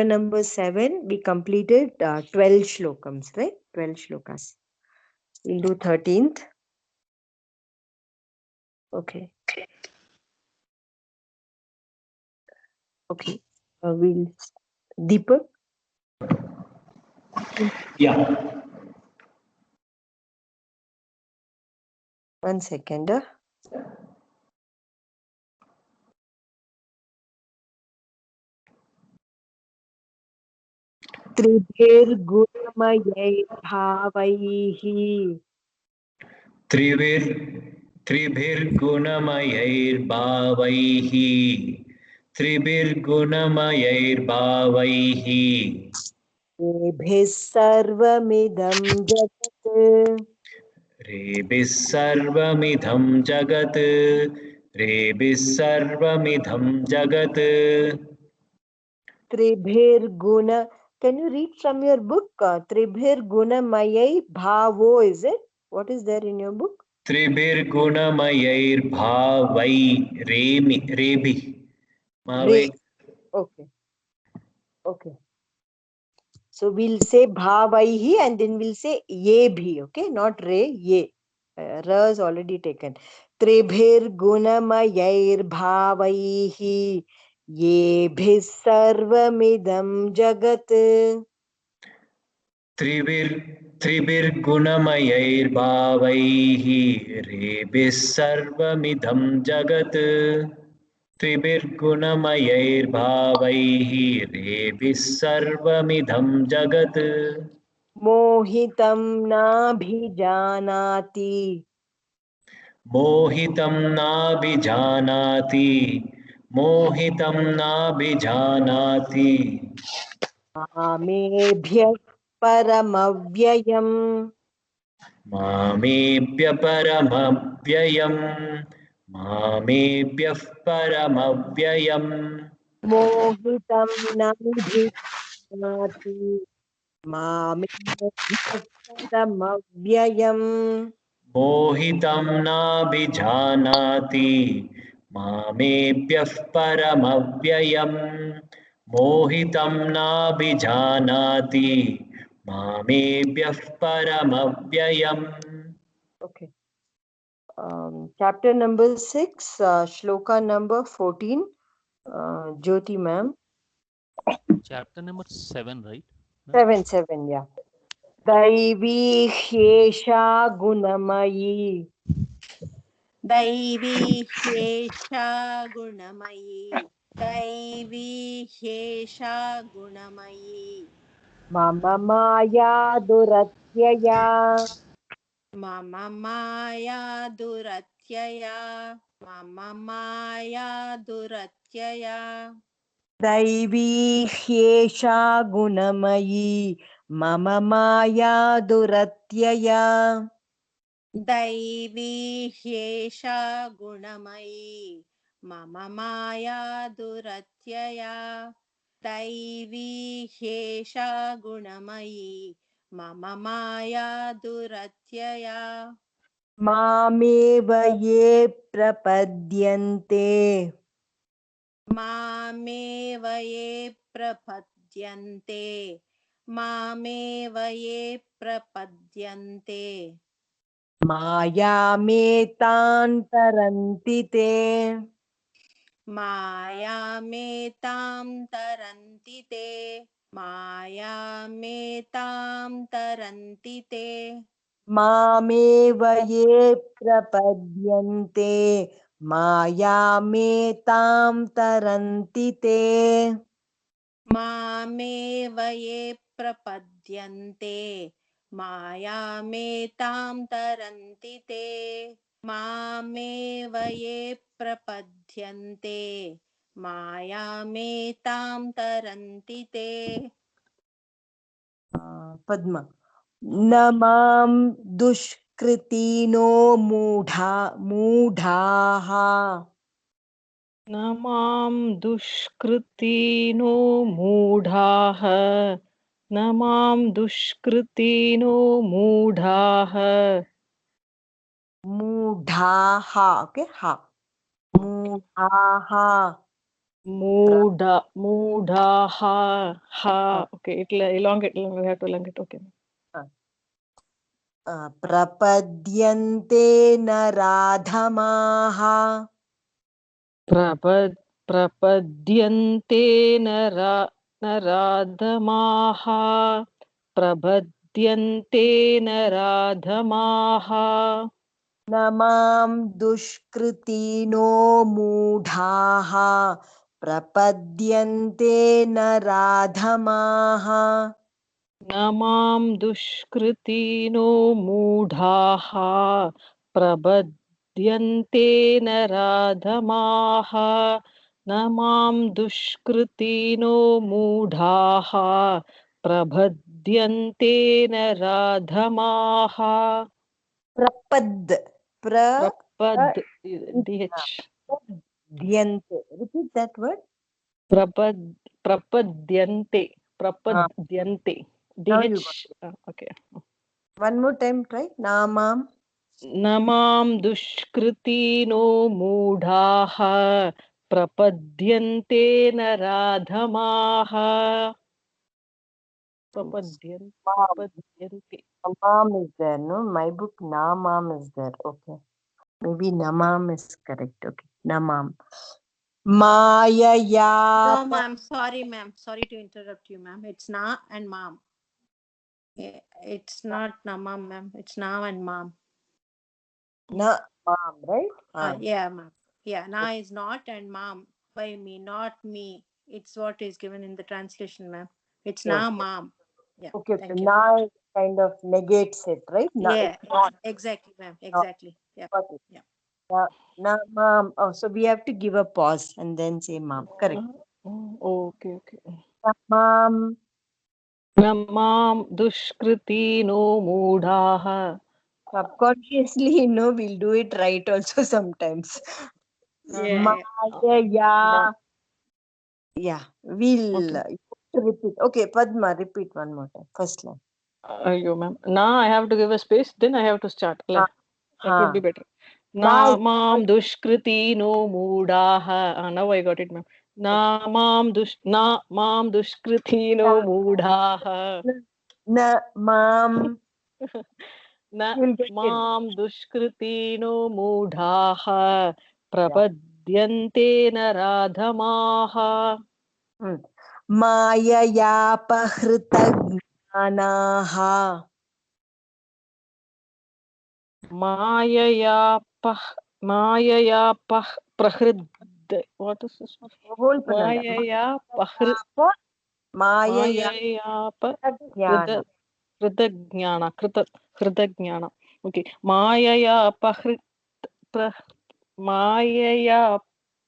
number 7, we completed 12 shlokams, right? 12 shlokas. We'll do 13th. Okay. Okay. We'll Deepak. Yeah. 1 second. त्रिभिर्गुणमयैर्भावैः त्रिभिर्गुणमयैर्भावैः त्रिभिर्गुणमयैर्भावैः रेभिः सर्वमिदं जगत् रेभिः सर्वमिदं जगत् रेभिः सर्वमिदं जगत् त्रिभिर्गुण. Can you read from your book? Tribhirgunamayai bhavo, is it? What is there in your book? त्रिभिर्गुणमयैर्भावै रेभिः Re. Okay. Okay. So we'll say bhavaihi and then we'll say ye bhi. Okay, not re, ye. Ra is already taken. Tribhirgunamayai bhavaihi ye bhi sarvamidam jagat. त्रिभिर्गुणमयैर्भावैः रेभिः सर्वमिदं जगत् त्रिभिर्गुणमयैर्भावैः रेभिः सर्वमिदं जगत् मोहितं नाभिजानाति मोहितं नाभिजानाति मोहितं नाभिजानाति मामेभ्यः परमव्ययम् मामेभ्य परमव्ययम् मामेभ्यः परमव्ययम् मोहितं नाभिजानाति मामेभ्यः परमव्ययम् मोहितं नाभिजानाति मामेभ्यः परमव्ययम् मोहितं नाभिजानाति मामेभ्यः परमव्ययम् Okay. Chapter number 6, shloka number 14. Jyoti ma'am. Chapter number 7, right? 7, yeah. दैवी ह्येषा गुणमयी दैवी ह्येषा गुणमयी दैवी ह्येषा गुणमयी मम माया दुरत्यया मम माया दुरत्यया मम माया दुरत्यया दैवी ह्येषा गुणमयी मम माया दुरत्यया दैवी ह्येषा गुणमयी मम माया दुरत्यया दैवी ह्येषा गुणमयी मम माया दुरत्यया मामेव ये प्रपद्यन्ते मामेव ये प्रपद्यन्ते मामेव ये प्रपद्यन्ते मायामेतान् तरन्ति ते मायामेतां तरन्ति ते मायामेतां तरन्ति ते मामेव ये प्रपद्यन्ते मायामेतां तरन्ति ते मामेव ये प्रपद्यन्ते मायामेतां तरन्ति ते मामेव ये प्रपद्यन्ते मायामेतां तरन्ति ते पद्मा न मां दुष्कृतिनो मूढाः न मां दुष्कृतिनो मूढाः न मां दुष्कृतिनो मूढाः मूढाः. Okay, हा मूढाः Moodha. Ha. Okay, it'll elongate. We have to elongate. Okay. प्रपद्यन्ते नराधमाः प्रपद्यन्ते नराधमाः प्रपद्यन्ते नराधमाः न मां दुष्कृतिनो मूढाः प्रपद्यन्ते नराधमाः न मां दुष्कृतिनो मूढाः प्रपद्यन्ते नराधमाः न मां दुष्कृतिनो मूढाः प्रपद्यन्ते नराधमाः प्रपद् प्रपद् DH प्रपद्यन्ते repeat that word प्रपद्यन्ते प्रपद्यन्ते now you DH got okay one more time try namam न मां दुष्कृतिनो मूढाः प्रपद्यन्ते नराधमाः प्रपद्यन्ते namam is there no my book namam is there okay maybe namam is correct okay namam Mayaya. No, ma'am. Sorry, ma'am. Sorry to interrupt you, ma'am. It's na and mom. It's not namam, ma'am. It's na and mom. Na mom, right? Yeah, ma'am. Yeah, na is not and mom by me, not me. It's what is given in the translation, ma'am. It's na Okay. mom. Yeah. Okay, Thank so you. na kind of negates it, right? Na, Yeah, it's not. exactly, ma'am. Exactly. Yeah. Got it. Yeah. Na mom. Oh, so we have to give a pause and then say mom. Correct. okay Na mom. न मां दुष्कृतिनो मूढाः Subconsciously, you know, we'll do it right also sometimes. Yeah. Mayaya. Yeah, we'll Okay. you have to repeat. Okay, Padma, repeat one more time. First line. Ayyo, ma'am. Now I have to give a space, then I have to start. Ha. That would be better. Na Na is mam dushkriti no moodaha. Now I got it, ma'am. Na mam dushkriti no moodaha. na mom. Na You'll get it. mam dushkriti no moodaha. Prapadyante naradhamaha. माययापहृतज्ञानाः मायया प्रहृद what is this Whole Kannada. मायया मायया मायया ज्ञान कृतज्ञान okay मायया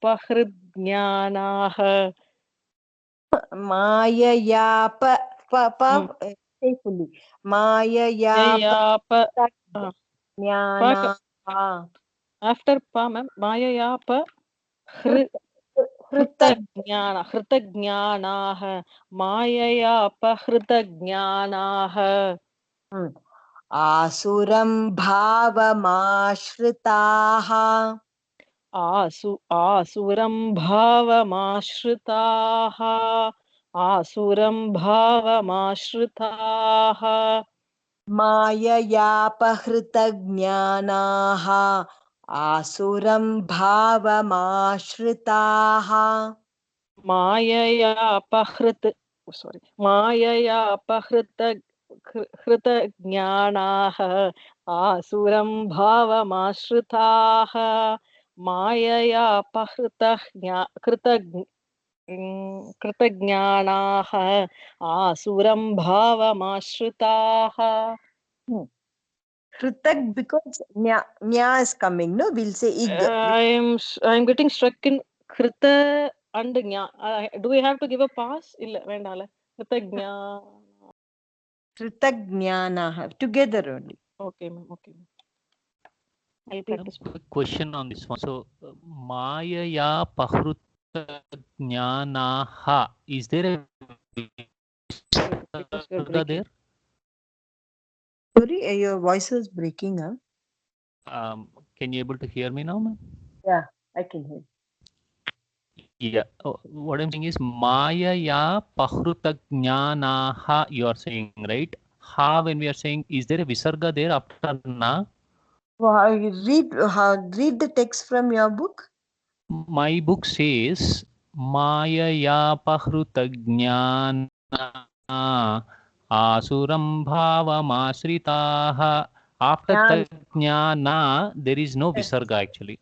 प्रहृज्ञानाः माययाप fully माययापज्ञानाः after pa ma'am मायया हृत हृतज्ञानाः मायया अपहृतज्ञानाः आसुरं भावमाश्रिताः आसुरं भावमाश्रिताः आसुरं भावमाश्रिताः माययापहृतज्ञानाः आसुरं भावमाश्रिताः मायया अपहृतज्ञानाः आसुरं भावमाश्रिताः मायया कृतज्ञानाः आसुरं भावमाश्रिताः Hritak because nya is coming, no? We'll say ig. I'm getting struck in krita and gna. Do we have to give a pass? Illa vendala. Krita gna. Hritagnyanaha. Together only. Okay, ma'am. Okay. I'll Quick practice. question on this one. So, Mayaya Pahruta Jnanaha. Is there a Because you're Visarga breaking. there? Sorry, your voice was breaking, huh? Can you able to hear me now, ma'am? Yeah, I can hear. Yeah, what I'm saying is Maya ya pahrutagnyanaha, you are saying, right? Ha, when we are saying, is there a visarga there after na? Read the text from your book. My book says Maya ya pahrutagnyana asuram bhavamasritaha. After Yeah. tagnyana, there is no Yes. visarga actually.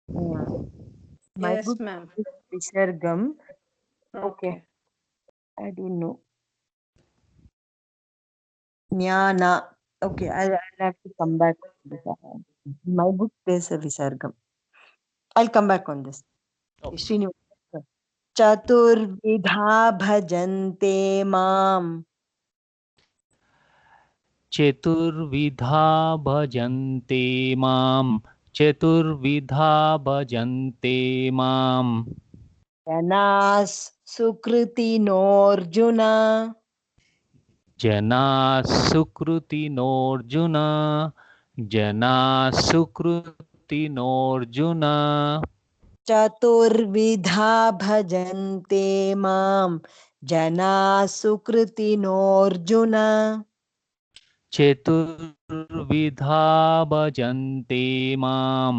My Yes, book ma'am. is Visargam. Okay. Okay. I don't know. Jnana. Okay, I'll have to come back on this. My book there's a Visargam. I'll come back on this. Okay. Srinivas. Chaturvidha bhajante mam. चतुर्विधा भजन्ते मां चतुर्विधा भजन्ते मां Janas Sukritinorjuna. जना सुकृतिनोऽर्जुन जना सुकृतिनोऽर्जुन Chaturvidha bhajante mam. Janas Sukritinorjuna. चतुर्विधा भजन्ते मां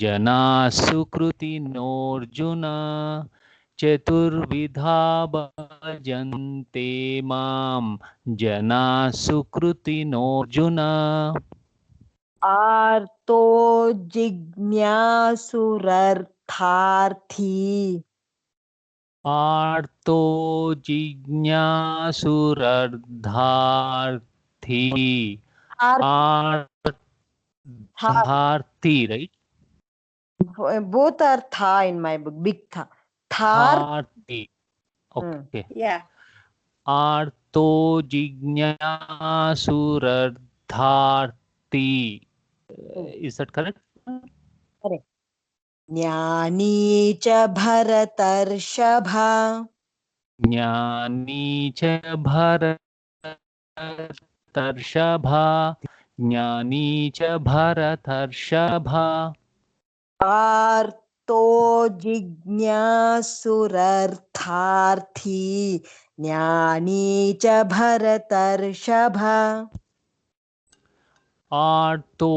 जना सुकृतिनोऽर्जुन चतुर्विधा भजन्ते मां जना सुकृतिनोऽर्जुन आर्तो जिज्ञासुरर्थार्थी आर्तो जिज्ञासुरर्धार्थी आर्थार्थी right both are tha in my book, big tha. Thar. Tharti. Okay. Yeah. Arto jignyasurardharti. Is that correct? Correct. Jnani cha bharatarshava. Jnani cha bharatarshava. Jnani cha bharatarshava. Arto jignyasurartharthi. Jnani cha bharatarshava. आर्तो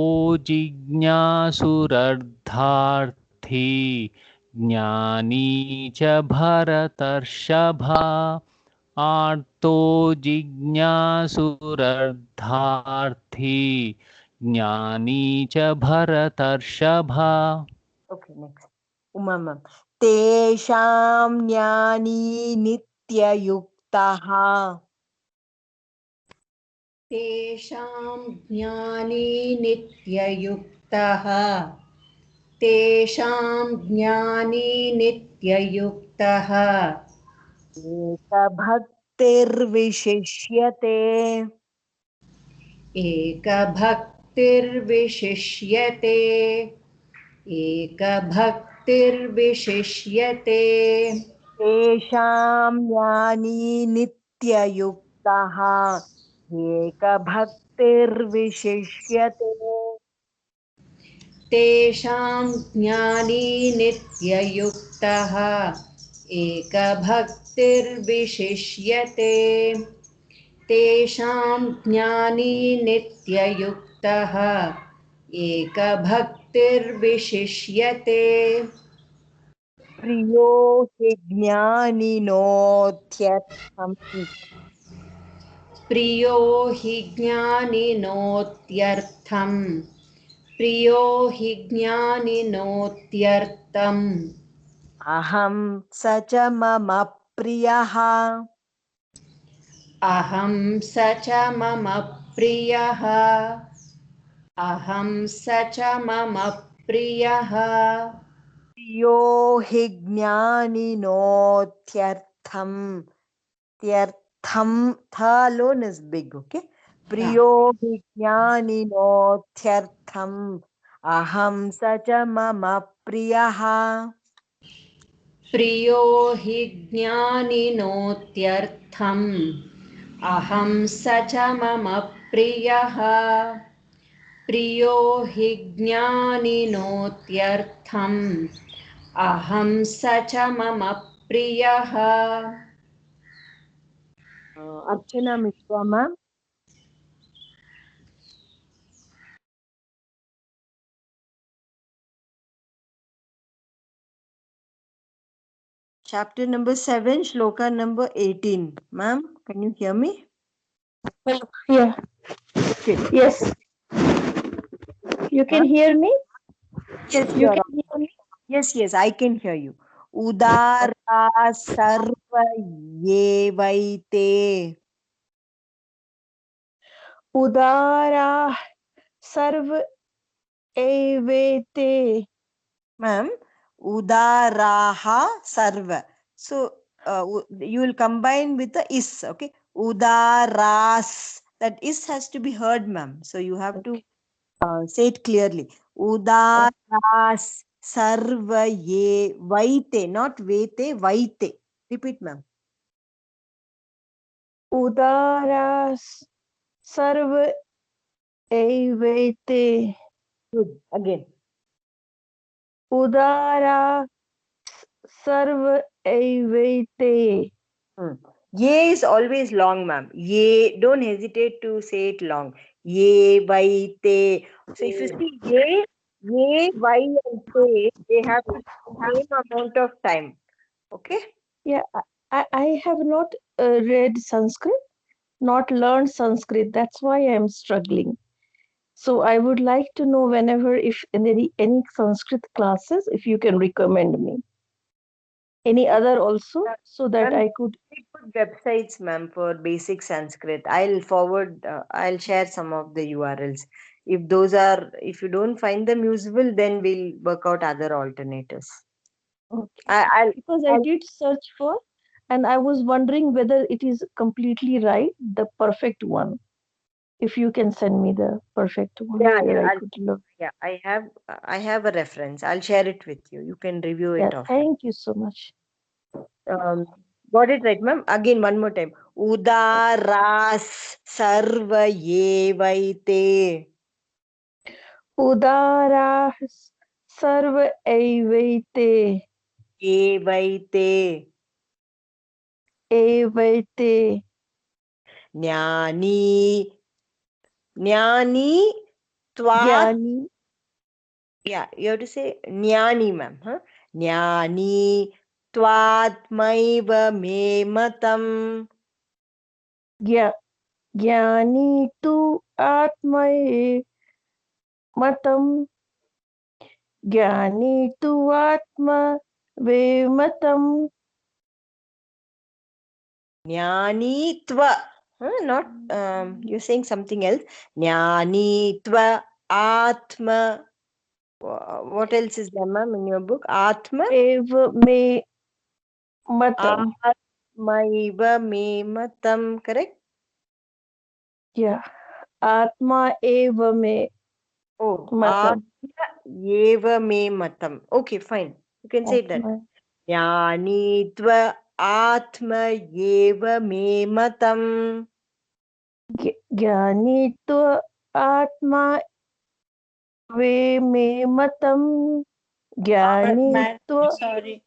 जिज्ञासुरर्धार्थी ज्ञानी च भरतर्षभा आर्तो जिज्ञासुरर्धार्थी ज्ञानी च भरतर्षभा Okay, next. Uma ma'am. Tesham jnani nityayuktaha. तेषां ज्ञानी नित्ययुक्तः तेषां ज्ञानी नित्ययुक्तः एकभक्तिर्विशिष्यते एकभक्तिर्विशिष्यते एकभक्तिर्विशिष्यते तेषां ज्ञानी नित्ययुक्तः एकभक्तिर्विशिष्यते तेषां ज्ञानी नित्ययुक्तः एकभक्तिर्विशिष्यते तेषां ज्ञानी नित्ययुक्तः एकभक्तिर्विशिष्यते प्रियो हि ज्ञानिनोत्यर्थम् प्रियो हि ज्ञानिनोत्यर्थम् प्रियो हि ज्ञानिनोत्यर्थम् अहं स च मम प्रियः अहं स च मम प्रियः अहं स च मम प्रियः प्रियो हि ज्ञानिनोत्यर्थम् त्यर्थम th alone is big, okay? Priyo हि ज्ञानिनोत्यर्थम् अहं स च मम प्रियः प्रियो हि ज्ञानिनोत्यर्थम् अहं स च मम प्रियः प्रियो हि ज्ञानिनोत्यर्थम् अहं स च मम प्रियः Archana Mishra ma'am. Chapter number 7, shloka number 18. Ma'am, can you hear me? Yeah. Okay. Yes. You can Ma'am? hear me? Yes, You you are. can hear me? Yes, I can hear you. Udara sarva yevaite. Udara sarv evete. Ma'am, udaraha sarva. So you will combine with the is, okay? Udaras. That is has to be heard, ma'am. So you have to say it clearly. Udaras sarva ye vaite, not vete, vaite. Repeat, ma'am. Udara sarv evete. Good. Again. Udara sarv evete. Ye is always long, ma'am. Ye, don't hesitate to say it long. Ye, vai, te. So if you see ye, vai, and te, they have the same amount of time. Okay? Yeah, I have not read Sanskrit, not learned Sanskrit. That's why I'm struggling. So I would like to know whenever if in any Sanskrit classes, if you can recommend me. Any other also, so that Ma'am, I could. very good websites, ma'am, for basic Sanskrit. I'll share some of the URLs. If you don't find them usable, then we'll work out other alternatives. Okay. Because I did search for, and I was wondering whether it is completely right, the perfect one. If you can send me the perfect one, where I could look. Yeah, I have a reference. I'll share it with you. You can review Yeah, it off. thank you so much. Got it right, ma'am? Again, one more time. Udaras sarva yevaite. Udara sarva evaite. Yevaite. Evaite. Jnani. Jnani tvat. Jnani. Yeah, you have to say jnani, ma'am. Huh? Jnani tvatmaiva me matam. Jnani tu atma matam. Jnani tu atma matam. Jnani tva. Not you're saying something else. Jnani tva atma. What else is there, ma'am, in your book? Atma. Eva me matam. Atmaiva me matam. Correct? Yeah. Atma eva me Oh, matam. Yeva me matam. Okay, fine. You can say that. Atma. Jnani tva atma yeva me matam. Jnani tu atma ve me matam. Jnani tu. Sorry.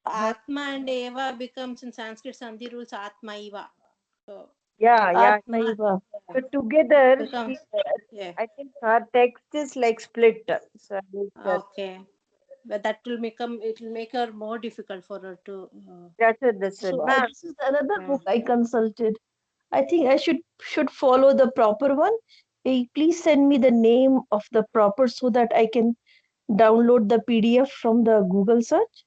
Atma and Eva becomes in Sanskrit Sandhi rules Atma Eva. So Yeah. Atma eva. So together, becomes yeah. I think her text is like split. So I will just- Okay. But that will make her more difficult for her to that's it. So Ma'am, this is another book I consulted. I think I should follow the proper one. Please send me the name of the proper so that I can download the PDF from the Google search.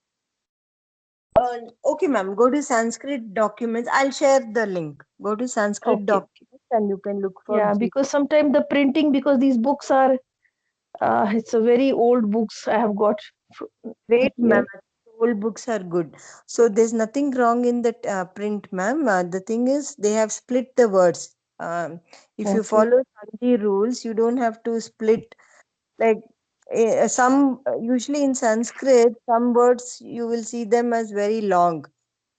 okay, ma'am. Go to Sanskrit documents. I'll share the link. Go to Sanskrit Okay. documents and you can look for. Yeah, because sometimes the printing, because these books are, it's a very old books I have got. Great, Here. ma'am. Old books are good. So there's nothing wrong in that print, ma'am. The thing is, they have split the words. If you Okay. follow Sandhi rules, you don't have to split. Like usually in Sanskrit, some words you will see them as very long,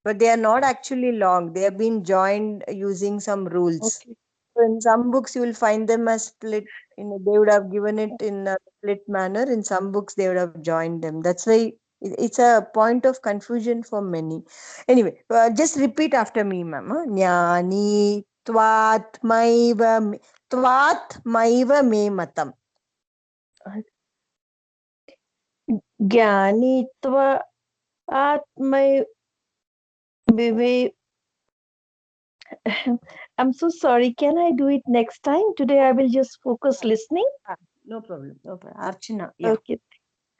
but they are not actually long. They have been joined using some rules. Okay. So in some books, you will find them as split. They would have given it in a split manner. In some books, they would have joined them. That's why It's a point of confusion for many. Anyway, just repeat after me, ma'am. Jnani tvatmaiva me matam. Jnani tva atmai vive. I'm so sorry. Can I do it next time? Today I will just focus listening. No problem. No problem. Archana. Yeah. Okay.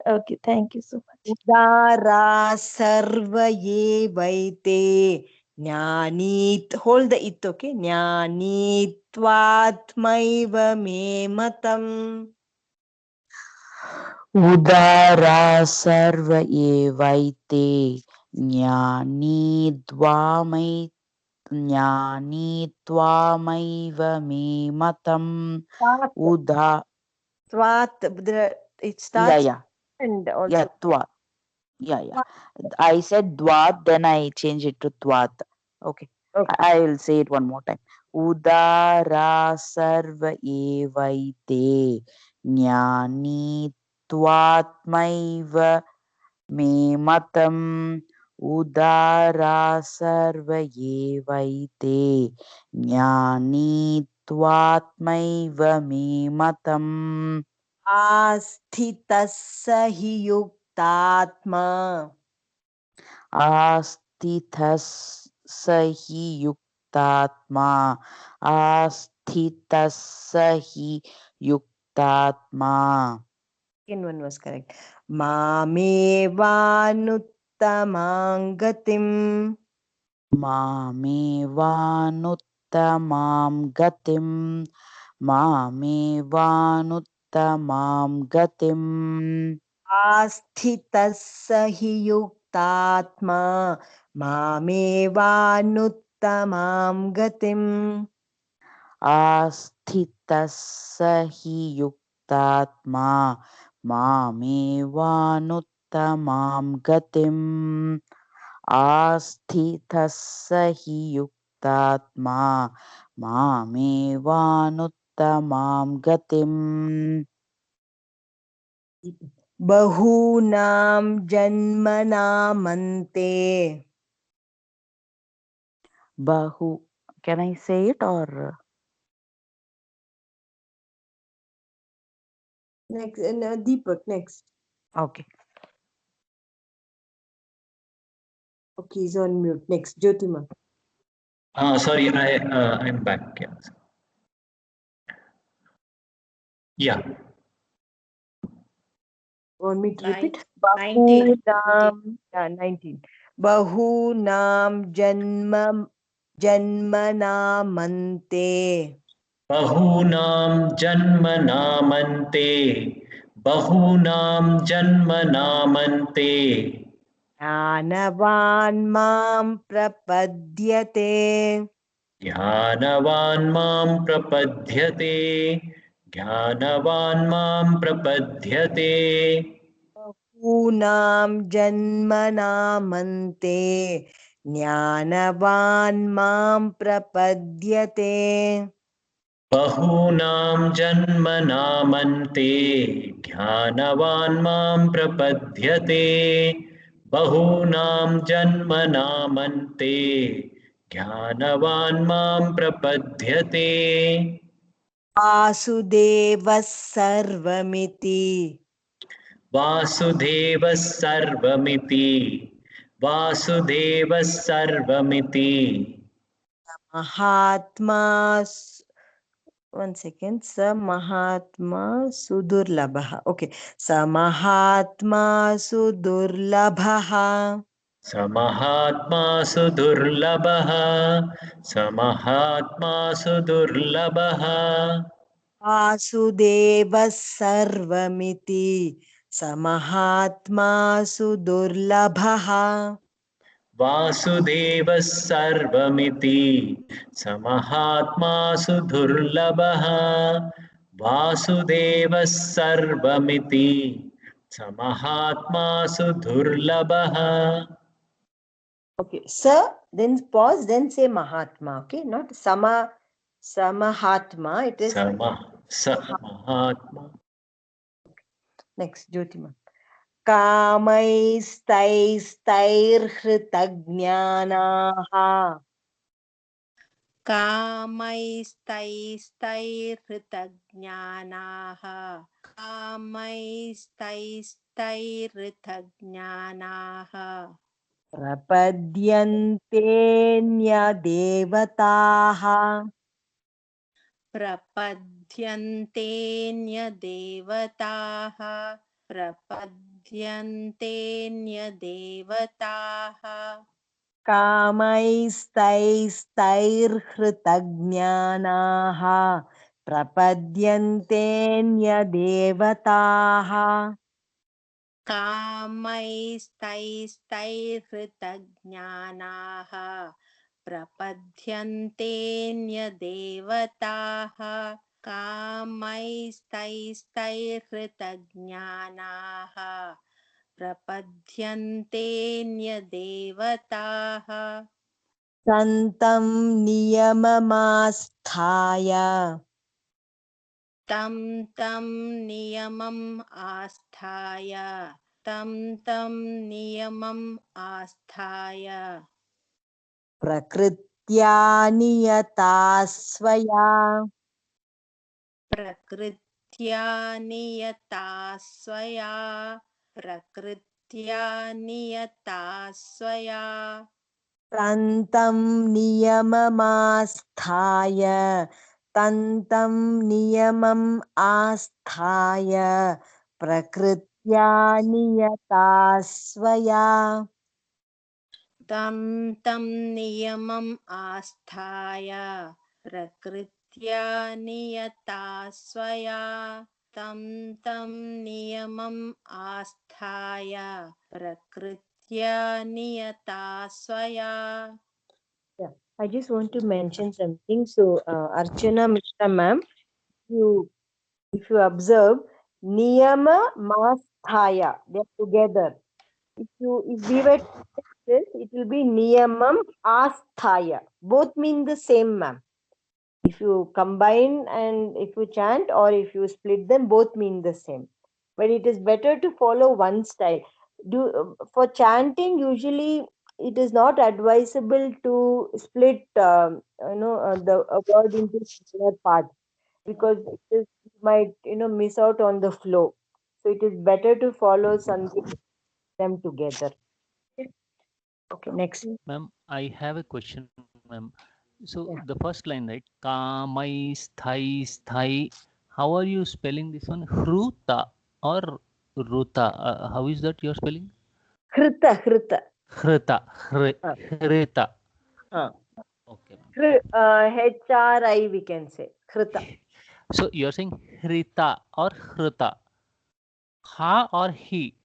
Okay. Thank you so much. Udara sarva ye vaite jnanit. Hold the it, okay? Jnanitvatmaiva me matam. Udara sarva evaite jnani tvamaiva me matam. Tvat, it starts Yeah. and also Yeah, tvat. Yeah. I said dvat, then I change it to tvat. Okay. okay. I will say it one more time. Udara sarva evaite jnani tvatmaiva me matam. Udara sarva evaite jnani tvatmaiva me matam. Asthitasya hi yuktatma. Asthitasya hi yuktatma. Asthitasya hi yuktatma. Second one was correct. Mamevanuttamam gatim. Mamevanuttamam gatim. Mamevanuttamam gatim. Asthitasya hi yuktatma. Mamevanuttamam gatim. Asthitasya hi yuktatma. Mamevanuttamam gatim. Asthitasya hi yuktatma. Mamevanuttamam gatim. Bahunam janmanamante. Bahu. Can I say it or? Next, Deepak, next. Okay. Okay, he's on mute. Next, Jyotima. Sorry, I'm back. Yeah. Want me to repeat? 19. Bahunam, 19. Bahunam janmanamante. Bahunam janmanamante. Bahunam janmanamante. Jnanavan mam prapadyate. Jnanavan mam prapadyate. Jnanavan mam prapadyate. Bahunam janmanamante. Jnanavan mam prapadyate. Bahunam janmanamante. Jnanavan mam prapadyate. Bahunam janmanamante. Jnanavan mam prapadyate. Vasudeva sarvamiti. Vasudeva sarvamiti. Vasudeva sarvamiti. Mahatma, one second, Sa Mahatma Sudurlabha. Okay, Sa Mahatma Sudurlabha. Samahatma sudurlabha. Samahatma sudurlabha. Vasudeva sarvamiti. Sa Mahatma Sudurlabha. Vasudeva sarvamiti. Samahatma sudurlabha. Vasudeva sarvamiti. Samahatma sudurlabha. Okay, Sa, then pause, then say Mahatma. Okay, not Samahatma. It is Mahatma. next, Jyotima. कामैस्तैस्तैर्हृतज्ञानाः कामैस्तैस्तैर्हृतज्ञानाः कामैस्तैस्तैर्हृतज्ञानाः प्रपद्यन्तेऽन्यदेवताः प्रपद्यन्तेऽन्यदेवताः प्रपद्यन्तेऽन्यदेवताः कामैस्तैस्तैर्हृतज्ञानाः प्रपद्यन्तेऽन्यदेवताः कामैस्तैस्तैर्हृतज्ञानाः प्रपद्यन्तेऽन्यदेवताः कामैस्तैस्तैर्हृतज्ञानाः प्रपद्यन्तेऽन्यदेवताः सन्तं नियममास्थाय तं तं नियमम् आस्थाय तं तं नियमम् आस्थाय प्रकृत्या नियता स्वया प्रकृत्या नियता स्वया प्रकृत्या नियता स्वया तन्तं नियममास्थाय तन्तं नियमम् आस्थाय प्रकृत्या नियता स्वया तं तं नियमम् आस्थाय प्रकृत्या नियता स्वया तं तं नियमम् आस्थाय प्रकृत्या नियता स्वया. Yeah, I just want to mention something. So, Archana Mishra ma'am, if you observe, niyama masthaya, they're together. If we were to take this, it will be niyamam asthaya. Both mean the same, ma'am. If you combine and if you chant or if you split them, both mean the same. But it is better to follow one style. For chanting, usually it is not advisable to split, the a word into smaller parts because it is you might miss out on the flow. So it is better to follow something them together. Okay, next. Ma'am, I have a question, ma'am. So Yeah. the first line, right? Kamai sthai sthai. How are you spelling this one? Hruta or Ruta? How is that you're spelling? Hrita, hrita. Hrita. Uh, Hrita. Okay, ma'am. HRI we can say. Hrita. So you're saying Hrita or Hruta? Ha or he?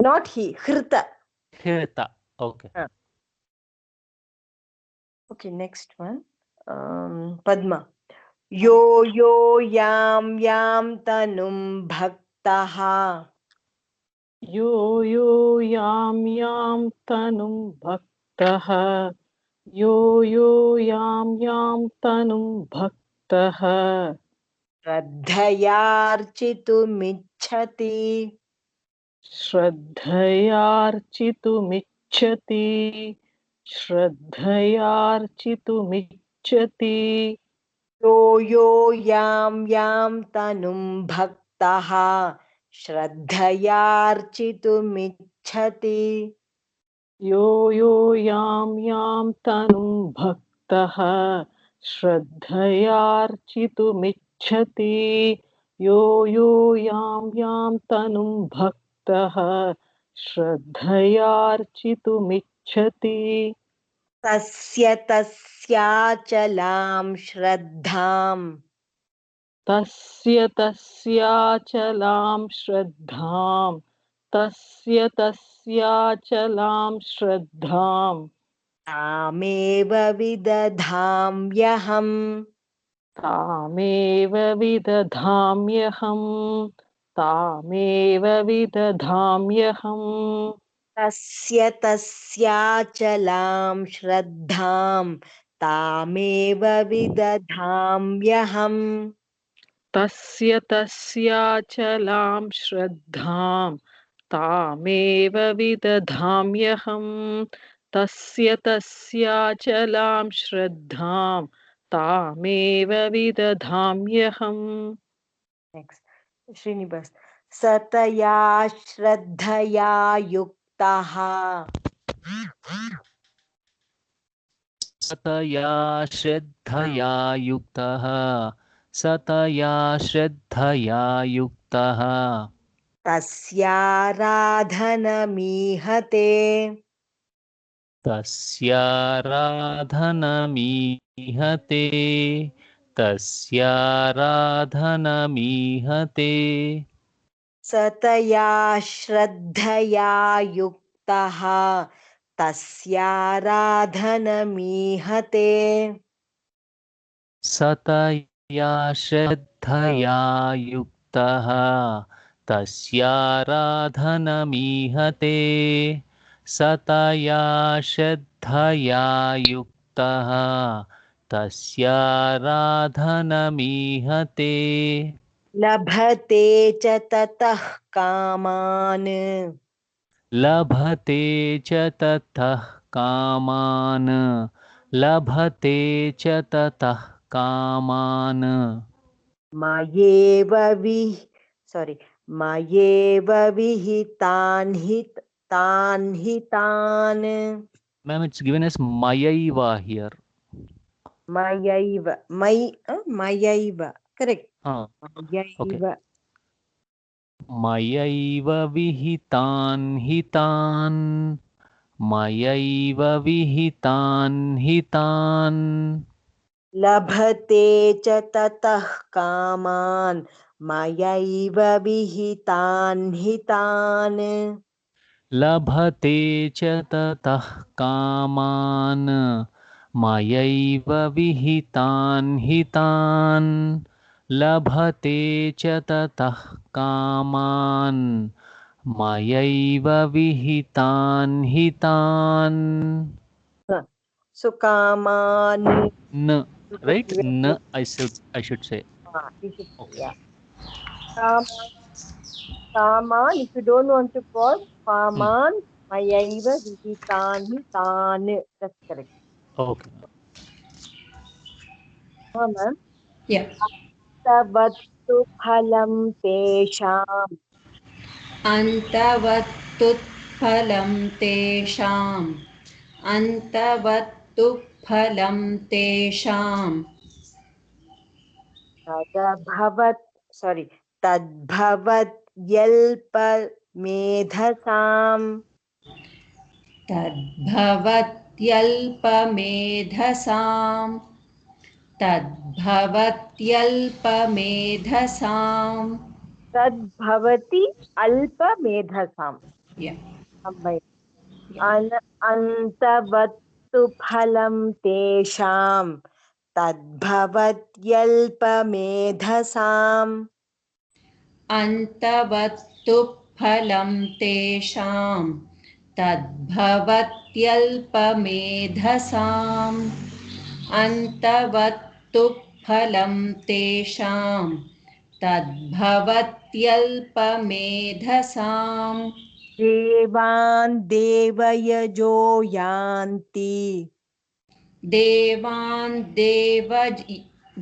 Not he, hrita. Hrita. Okay. Okay, next one. Padma. Yo yo yam yam tanum bhaktaha. यो यो यां तनुं भक्तः यो यो यां तनुं भक्तः श्रद्धयार्चितुमिच्छति श्रद्धयार्चितुमिच्छति श्रद्धयार्चितुमिच्छति यो यो यां तनुं भक्तः श्रद्धयार्चितुमिच्छति यो यो यां तनुं भक्तः श्रद्धयार्चितुमिच्छति यो यो यां तनुं भक्तः श्रद्धयार्चितुमिच्छति तस्य तस्याचलां श्रद्धाम् तस्य तस्याचलां श्रद्धां तस्य तस्याचलां श्रद्धां तामेव विदधाम्यहम् तामेव विदधाम्यहम् तामेव विदधाम्यहम् तस्य तस्याचलां श्रद्धां तामेव विदधाम्यहम् तस्य तस्याचलां श्रद्धां तामेव विदधाम्यहं तस्य तस्याचलां श्रद्धां तामेव विदधाम्यहम्. Next, Srinivas. Sataya Shraddhaya Yuktaha. Sataya Shraddhaya Yuktaha. Sataya Shraddhaya Yuktaha. Tasyaradhanamihate. Tasyaradhanamihate. Tasyaradhanamihate. Sataya Shraddhaya Yuktaha. Tasyaradhanamihate. Sataya Shraddhaya Yuktaha. Tasyaradhanamihate. Sataya Shraddhaya Yuktaha. Tasyaradhanamihate. Labhate cha tatah kaman. Labhate cha tatah kaman. Labhate cha tatah kaman. Mayeva Mayeva vihitan hitan. Ma'am, it's given as Mayaiva here. Mayaiva. Correct. Okay. Mayaiva. Mayaiva vihitan hitan. Mayaiva vihitan hitan. Labhate cha tatah kaman. Mayaiva vihitan hitan. Labhate cha tatah kaman. Mayaiva vihitan hitan. Labhate cha tatah kaman. Mayaiva vihitan hitan. So kaman. N, right? N, I should say. You should say, Okay. yeah. Kaman, if you don't want to call, kaman, mayaiva vihitan hitan. That's correct. Okay. Ma'am. Yeah. Tavattu phalam tesham. अन्तवत्तुत्फलं तेषाम् अन्तवत्तुफलं तेषाम् Tadbhavat, sorry, tadbhavat yalpa medhasam. तद्भवत्यल्पमेधसाम् तद्भवत्यल्पमेधसाम्. Tadbhavati alpa medhasam. Yeah. Antavattu phalam tesham. Tadbhavatyalpamedhasam. अन्तवत्तु फलं तेषाम् तद्भवत्यल्पमेधसाम् अन्तवत्तु फलं तेषाम् तद्भवत्यल्पमेधसाम्. Devan devayajo yanti.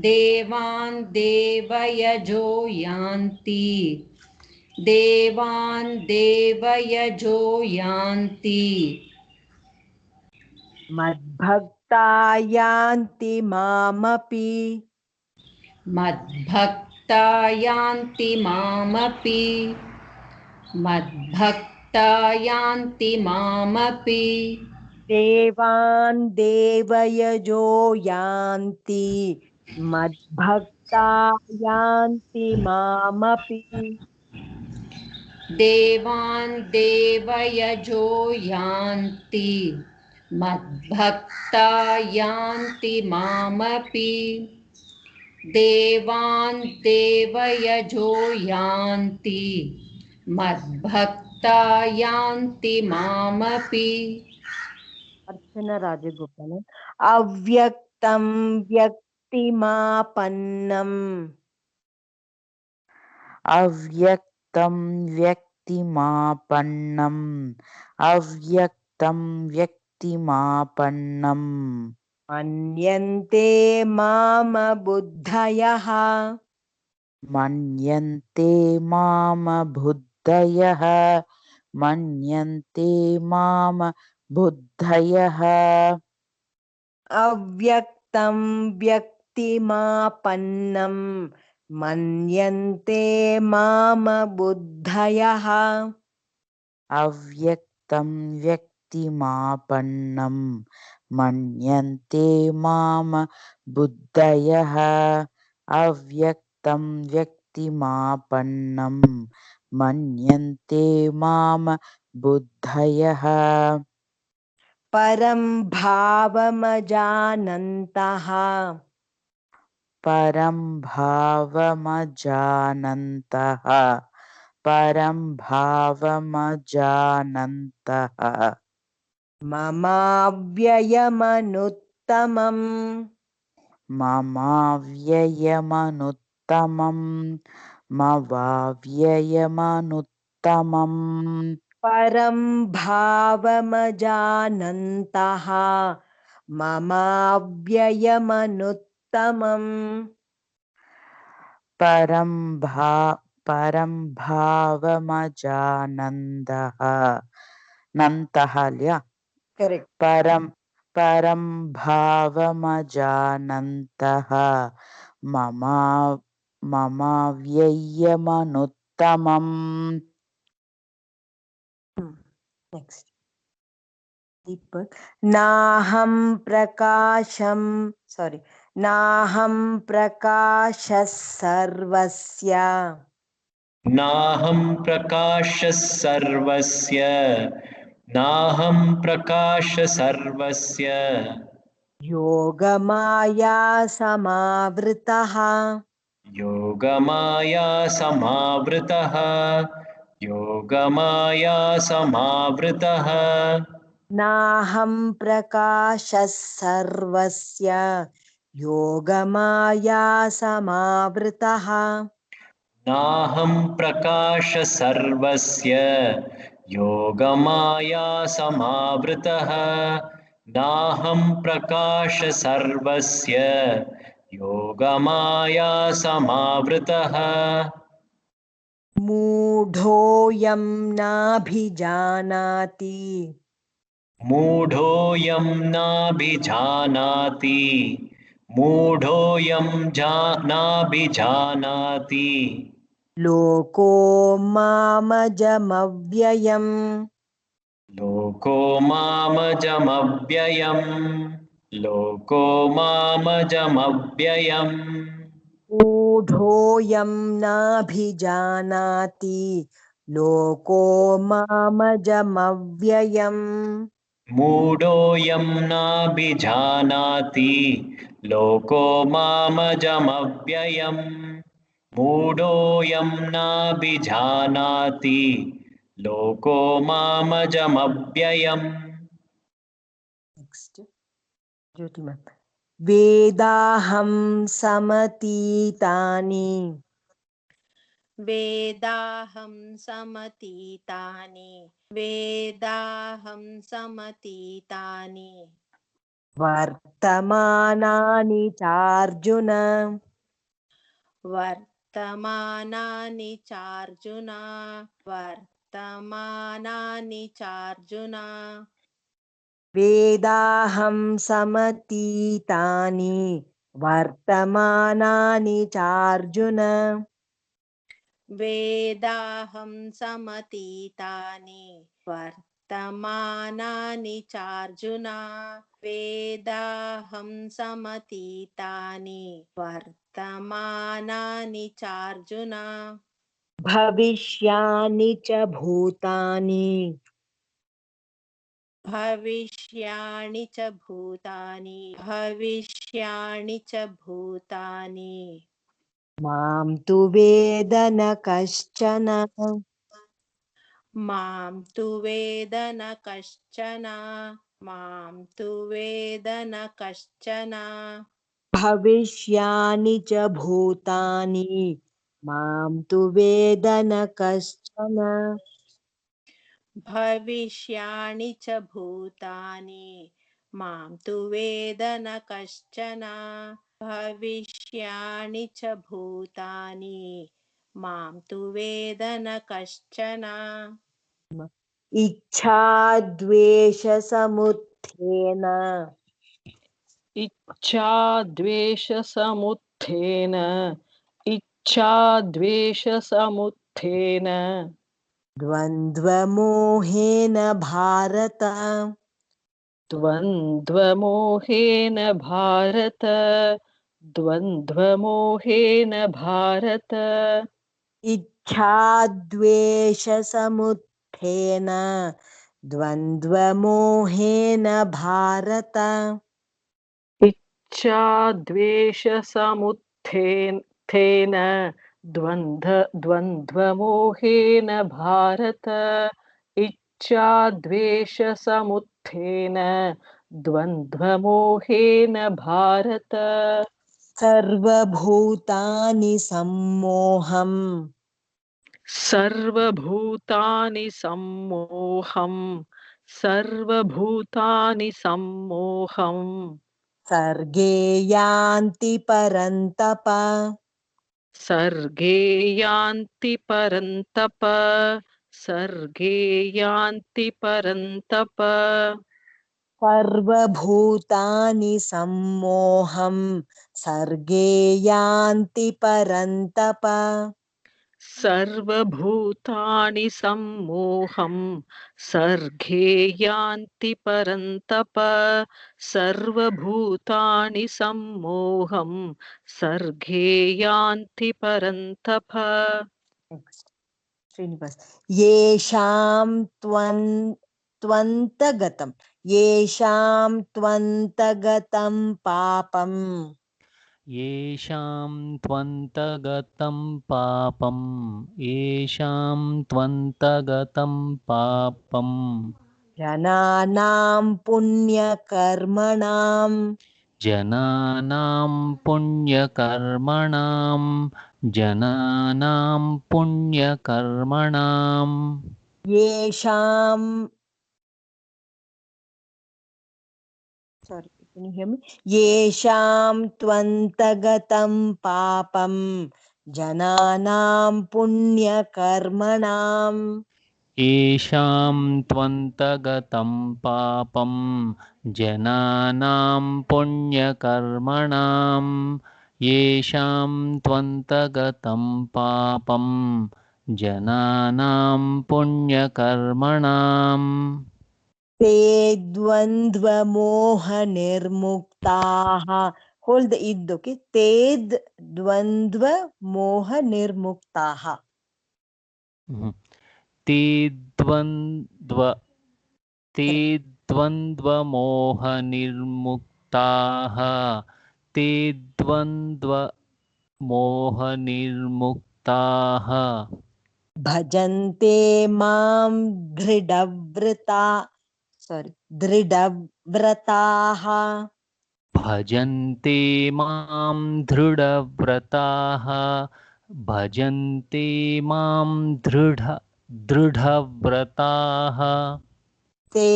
देवान् देवयजो यान्ति देवान् देवयजो यान्ति. Madbhakta yanti mamapi. मद्भक्ता यान्ति मामपि मद्भक्ता यान्ति मामपि. Devan devayajo yanti. Madbhakta yanti mamapi. देवान् देवयजो यान्ति मद्भक्ता यान्ति मामपि देवान् देवयजो यान्ति मद्भक्ता यान्ति मामपि. Archana Rajagopalan. Avyaktam vyaktimapannam. अव्यक्तं व्यक्तिमापन्नं व्यक्तिमापन्नम् अव्यक्तं व्यक्तिमापन्नम् मन्यन्ते माम बुद्धयः मन्यन्ते माम बुद्धयः मन्यन्ते माम बुद्धयः अव्यक्तं व्यक्तिमापन्नं मन्यन्ते माम बुद्धयः अव्यक्तं व्यक्तिमापन्नं मन्यन्ते माम बुद्धयः अव्यक्तं व्यक्तिमापन्नं मन्यन्ते माम बुद्धयः परं भावमजानन्तः परं भावमजानन्तः परं भावमजानन्तः ममाव्ययमनुत्तमम् ममाव्ययमनुत्तमम् मवाव्ययमनुत्तमम् परं भावमजानन्तः ममाव्ययमनुत्तमम् परं भावमजानन्दः नन्तः ल्या करेक्ट परं भावमजानन्तः ममाव्ययमनुत्तमम् नेक्स्ट दीपक नाहं प्रकाशः सर्वस्य नाहं प्रकाशः सर्वस्य नाहं प्रकाशः सर्वस्य योगमाया समावृतः योगमाया समावृतः योगमाया समावृतः नाहं प्रकाशः सर्वस्य योगमाया समावृतः नाहं प्रकाशः सर्वस्य योगमाया समावृतः नाहं प्रकाशः सर्वस्य योगमाया समावृतः मूढोऽयं नाभिजानाति मूढोऽयं नाभिजानाति मूढोऽयं नाभिजानाति लोको मामजमव्ययम् लोको मामजमव्ययम् लोको मामजमव्ययम् मूढोऽयं नाभिजानाति लोको मामजमव्ययम् मूढोऽयं नाभिजानाति लोको मामजमव्ययम् मूढोऽयं नाभिजानाति लोको मामजमव्ययम् नेक्स्ट ज्योति मैम वेदाहं समतीतानि वेदाहं समतीतानि वेदाहं समतीतानि वर्तमानानि चार्जुन वर्तमानानि चार्जुन वर्तमानानि चार्जुन वेदाहं समतीतानि वर्तमानानि चार्जुन वेदाहं समतीतानि वर्तमानानि चार्जुन वेदाहं समतीतानि वर्तमानानि चार्जुन भविष्यानि च भूतानि भविष्याणि च भूतानि भविष्याणि च भूतानि मां तु वेद न कश्चन मां तु वेद न कश्चन मां तु वेद न कश्चन भविष्यानि च भूतानि मां तु वेद न कश्चन भविष्याणि च भूतानि मां तु वेद न कश्चन भविष्याणि च भूतानि मां तु वेद न कश्चन इच्छा द्वेष समुत्थेन इच्छाद्वेषसमुत्थेन इच्छाद्वेषसमुत्थेन द्वन्द्वमोहेन भारत द्वन्द्वमोहेन भारत द्वन्द्वमोहेन भारत इच्छा द्वेष समुत्थेन द्वन्द्वमोहेन भारत इच्छाद्वेषसमुत्थेन द्वन्द्वमोहेन भारत इच्छाद्वेषसमुत्थेन द्वन्द्वमोहेन भारत सर्वभूतानि सम्मोहम् सर्वभूतानि सम्मोहं सर्वभूतानि सम्मोहं सर्गे यान्ति परन्तप सर्गे यान्ति परन्तप सर्गे यान्ति परन्तप सर्वभूतानि सम्मोहं सर्गे यान्ति परन्तप सर्वभूतानि सम्मोहं सर्गे यान्ति परन्तप सर्वभूतानि सम्मोहं सर्गे यान्ति परन्तप श्रीनिवास येषां त्वन्तगतं पापम् येषां त्वन्तगतं पापं येषां त्वन्तगतं पापं जनानां पुण्यकर्मणां जनानां पुण्यकर्मणां येषां येषां त्वन्तगतं पापं जनानां पुण्यकर्मणां येषां त्वन्तगतं पापं जनानां पुण्यकर्मणां येषां त्वन्तगतं पापं जनानां पुण्यकर्मणाम् ते द्वन्द्वमोहनिर्मुक्ताः होल्ड द id okay ते द्वन्द्वमोहनिर्मुक्ताः ते द्वन्द्वमोहनिर्मुक्ताः ते द्वन्द्वमोहनिर्मुक्ताः भजन्ते मां दृढव्रताः भजन्ते मां दृढव्रताः भजन्ते मां दृढव्रताः ते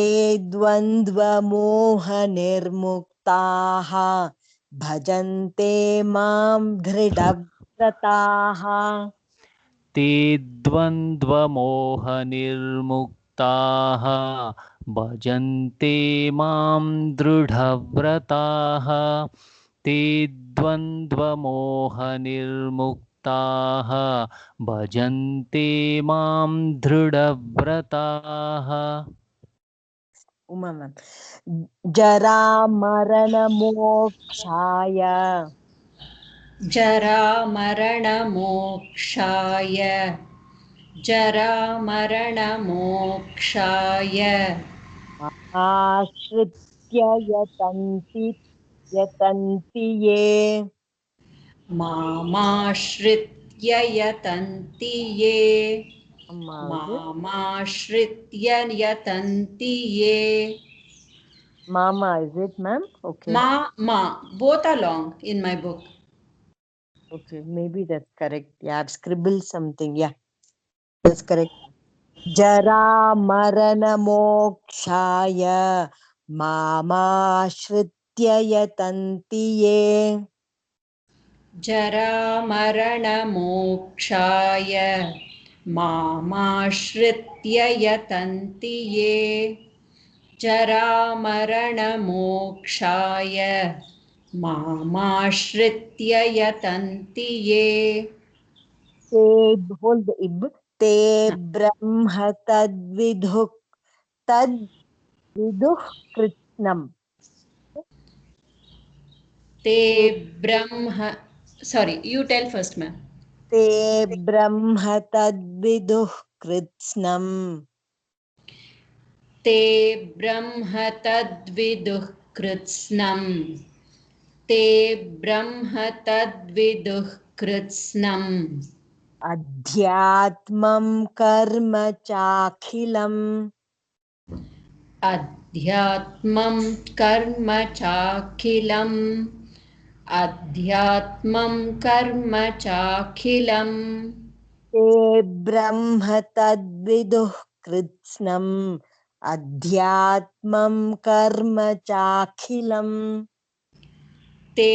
द्वन्द्वमोहनिर्मुक्ताः भजन्ते मां दृढव्रताः ते द्वन्द्वमोहनिर्मुक्ताः भजन्ते मां दृढव्रताः ते द्वन्द्वमोहनिर्मुक्ताः भजन्ते मां दृढव्रताः उमा मैम जरामरणमोक्षाय जरामरणमोक्षाय जरामरणमोक्षाय आश्रित्य यतन्ति ये मामाश्रित्य यतन्ति ये मामाश्रित्य यतन्ति ये Mama, is it, ma'am? Okay. Both are long in my book. Okay, maybe that's correct. Yeah, I've scribbled something. Yeah, that's correct. जरामरणमोक्षाय मामाश्रित्य यतन्ति ये जरामरणमोक्षाय मामाश्रित्य यतन्ति ये जरामरणमोक्षाय मामाश्रित्य यतन्ति ये ते hold the ib ते ब्रह्म तद्विदुः कृत्स्नम् ते ब्रह्म sorry you tell first ma'am ते ब्रह्म तद्विदुः कृत्स्नम् ते ब्रह्म तद्विदुः कृत्स्नम् ते ब्रह्म तद्विदुः कृत्स्नम् अध्यात्मं कर्म चाखिलम् अध्यात्मं कर्म चाखिलम् अध्यात्मं कर्म चाखिलम् ते ब्रह्म तद्विदुः कृत्स्नम् अध्यात्मं कर्म चाखिलम् ते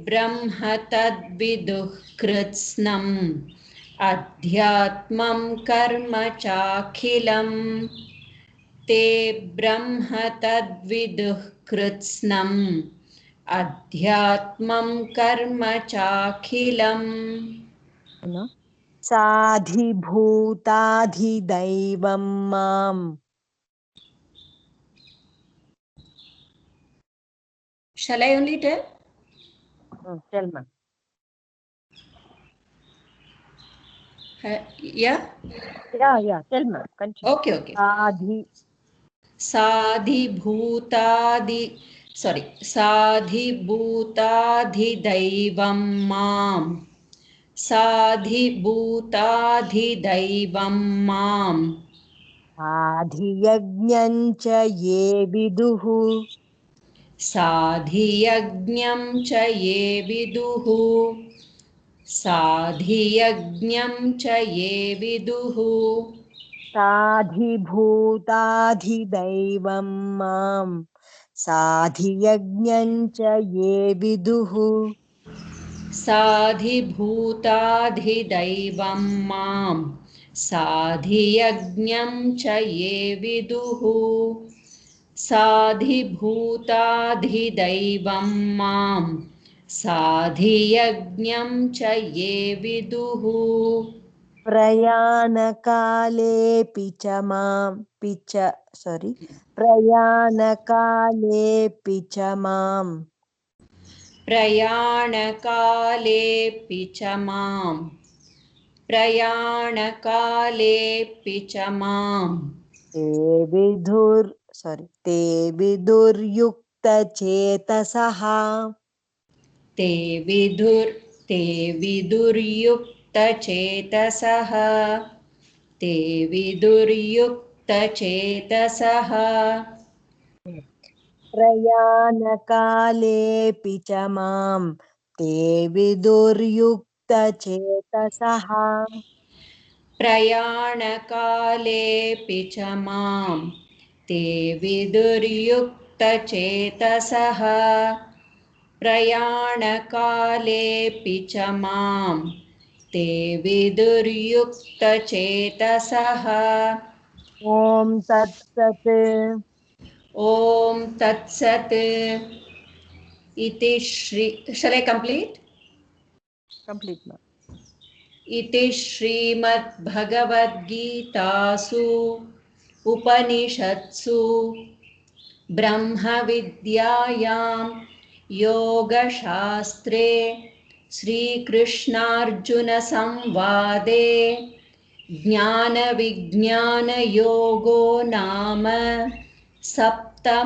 ब्रह्म तद्विदुः कृत्स्नम् अध्यात्मं कर्म चाखिलम् ते ब्रह्म तद्विदुः कृत्स्नम् अध्यात्मं कर्म चाखिलम् साधिभूताधिदैवं माम् Shall I only tell? tell me. Yeah? Yeah, tell me. Continue. Okay. साधिभूताधिदैवं माम् साधिभूताधिदैवं माम् साधियज्ञं च ये विदुः साधियज्ञं च ये विदुः साधियज्ञं च ये विदुः साधिभूताधिदैवं माम् साधियज्ञं च ये विदुः साधिभूताधिदैवं माम् साधियज्ञं च ये विदुः साधिभूताधिदैवं माम् साधियज्ञं च ये विदुः प्रयाणकालेऽपि च प्रयाणकालेऽपि च माम् प्रयाणकालेऽपि च माम् प्रयाणकालेऽपि च माम् ते विदुर्युक्तचेतसः ते विदुर्युक्तचेतसः ते विदुर्युक्तचेतसः प्रयाणकालेऽपि च माम् ते विदुर्युक्तचेतसः प्रयाणकालेऽपि च माम् ते विदुर्युक्तचेतसः प्रयाणकालेऽपि च माम् ते विदुर्युक्तचेतसः ॐ तत्सत् ॐ तत्सत् इति Shri shall I complete? Complete. इति श्रीमद्भगवद्गीतासु उपनिषत्सु ब्रह्मविद्यायां योगशास्त्रे श्रीकृष्णार्जुनसंवादे ज्ञानविज्ञानयोगो नाम सप्तमोऽध्यायः।